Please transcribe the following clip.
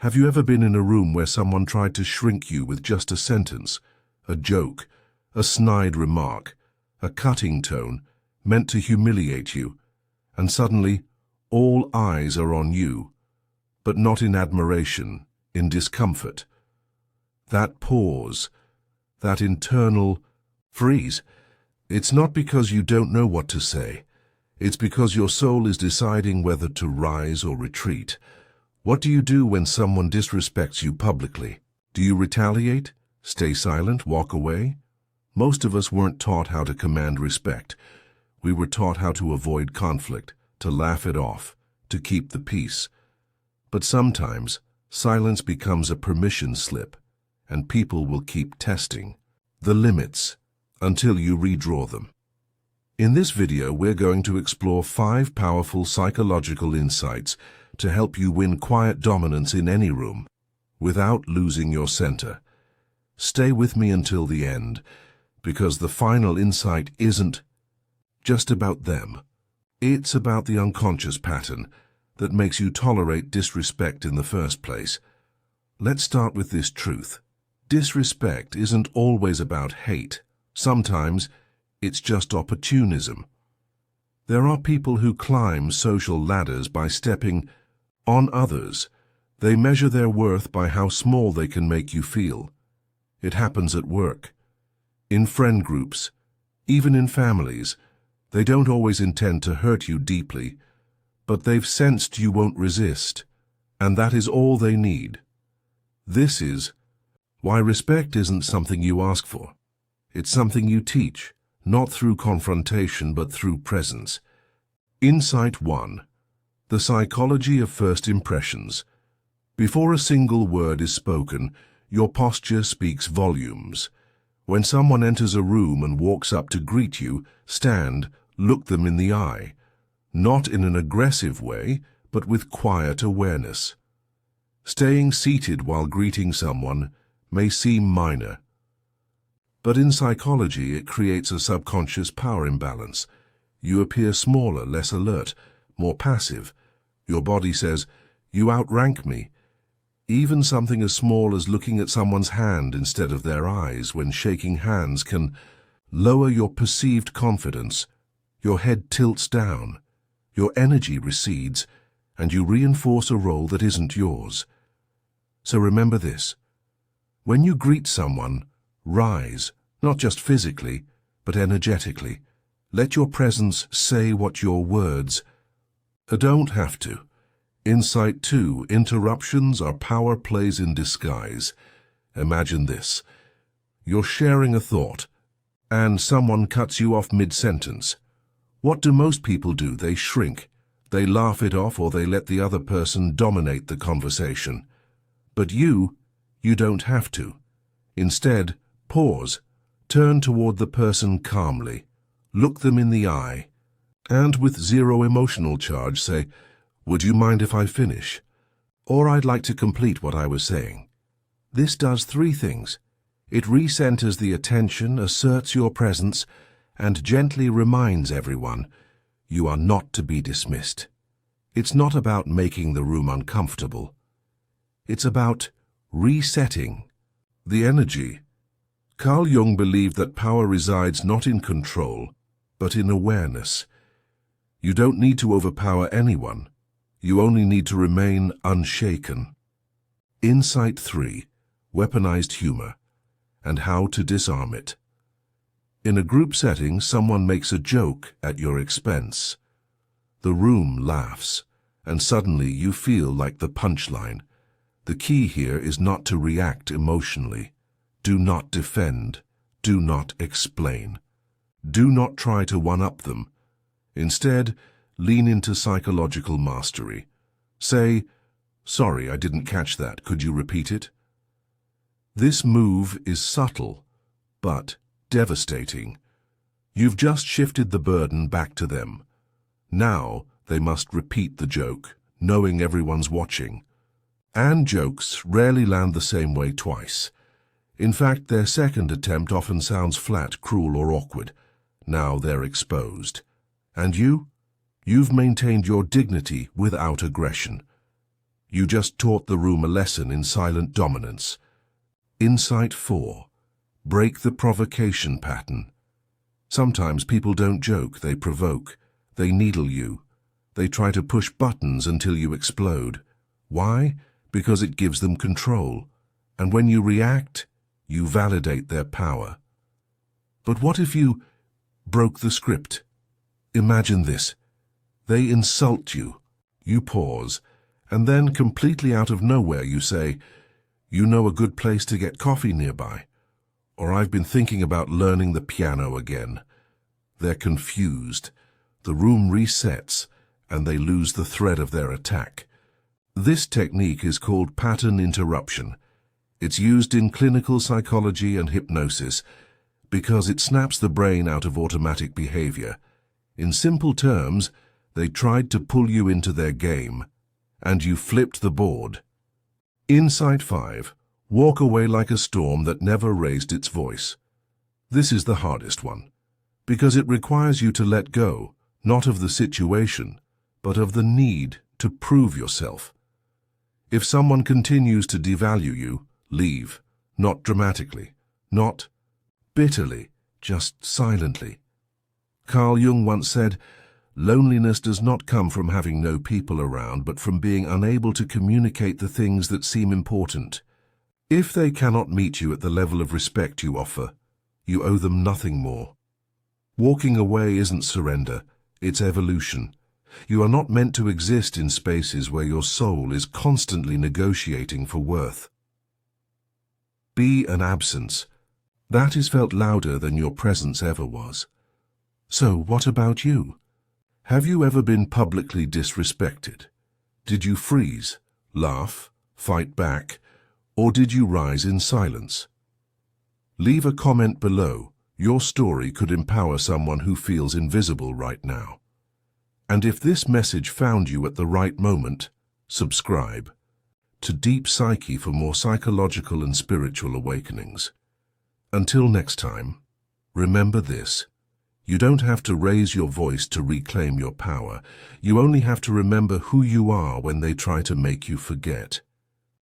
Have you ever been in a room where someone tried to shrink you with just a sentence, a joke, a snide remark, a cutting tone, meant to humiliate you, and suddenly all eyes are on you, but not in admiration, in discomfort? That pause, that internal freeze, it's not because you don't know what to say. It's because your soul is deciding whether to rise or retreat. What do you do when someone disrespects you publicly? Do you retaliate? Stay silent? Walk away? Most of us weren't taught how to command respect. We were taught how to avoid conflict, to laugh it off, to keep the peace. But sometimes, silence becomes a permission slip, and people will keep testing the limits until you redraw them. In this video, we're going to explore 5 powerful psychological insights to help you win quiet dominance in any room, without losing your center. Stay with me until the end, because the final insight isn't just about them. It's about the unconscious pattern that makes you tolerate disrespect in the first place. Let's start with this truth. Disrespect isn't always about hate. Sometimes it's just opportunism. There are people who climb social ladders by stepping on others. They measure their worth by how small they can make you feel. It happens at work, in friend groups, even in families. They don't always intend to hurt you deeply, but they've sensed you won't resist, and that is all they need. This is why respect isn't something you ask for. It's something you teach, not through confrontation but through presence. Insight 1. The psychology of first impressions. Before a single word is spoken, your posture speaks volumes. When someone enters a room and walks up to greet you, stand, look them in the eye. Not in an aggressive way, but with quiet awareness. Staying seated while greeting someone may seem minor, but in psychology it creates a subconscious power imbalance. You appear smaller, less alert, more passive. Your body says, "You outrank me." Even something as small as looking at someone's hand instead of their eyes when shaking hands can lower your perceived confidence. Your head tilts down, your energy recedes, and you reinforce a role that isn't yours. So remember this. When you greet someone, rise, not just physically, but energetically. Let your presence say what your words don't have to. Insight 2. Interruptions are power plays in disguise. Imagine this. You're sharing a thought, and someone cuts you off mid-sentence. What do most people do? They shrink. They laugh it off, or they let the other person dominate the conversation. But you don't have to. Instead, pause. Turn toward the person calmly. Look them in the eye. And with zero emotional charge, say, "Would you mind if I finish?" Or "I'd like to complete what I was saying." This does 3 things. It recenters the attention, asserts your presence, and gently reminds everyone you are not to be dismissed. It's not about making the room uncomfortable. It's about resetting the energy. Carl Jung believed that power resides not in control, but in awareness. You don't need to overpower anyone. You only need to remain unshaken. Insight 3. Weaponized humor, and how to disarm it. In a group setting, someone makes a joke at your expense. The room laughs, and suddenly you feel like the punchline. The key here is not to react emotionally. Do not defend. Do not explain. Do not try to one-up them. Instead, lean into psychological mastery. Say, "Sorry, I didn't catch that. Could you repeat it?" This move is subtle, but devastating. You've just shifted the burden back to them. Now they must repeat the joke, knowing everyone's watching. And jokes rarely land the same way twice. In fact, their second attempt often sounds flat, cruel, or awkward. Now they're exposed. And you've maintained your dignity without aggression. You just taught the room a lesson in silent dominance. Insight 4. Break the provocation pattern. Sometimes people don't joke, they provoke. They needle you. They try to push buttons until you explode. Why? Because it gives them control. And when you react, you validate their power. But what if you broke the script? Imagine this. They insult you. You pause, and then completely out of nowhere you say, "You know a good place to get coffee nearby," or "I've been thinking about learning the piano again." They're confused. The room resets, and they lose the thread of their attack. This technique is called pattern interruption. It's used in clinical psychology and hypnosis because it snaps the brain out of automatic behavior. In simple terms, they tried to pull you into their game, and you flipped the board. Insight 5. Walk away like a storm that never raised its voice. This is the hardest one, because it requires you to let go, not of the situation, but of the need to prove yourself. If someone continues to devalue you, leave, not dramatically, not bitterly, just silently. Carl Jung once said, "Loneliness does not come from having no people around, but from being unable to communicate the things that seem important." If they cannot meet you at the level of respect you offer, you owe them nothing more. Walking away isn't surrender, it's evolution. You are not meant to exist in spaces where your soul is constantly negotiating for worth. Be an absence. That is felt louder than your presence ever was. So what about you? Have you ever been publicly disrespected? Did you freeze, laugh, fight back, or did you rise in silence? Leave a comment below. Your story could empower someone who feels invisible right now. And if this message found you at the right moment, subscribe to Deep Psyche for more psychological and spiritual awakenings. Until next time, remember this. You don't have to raise your voice to reclaim your power. You only have to remember who you are when they try to make you forget.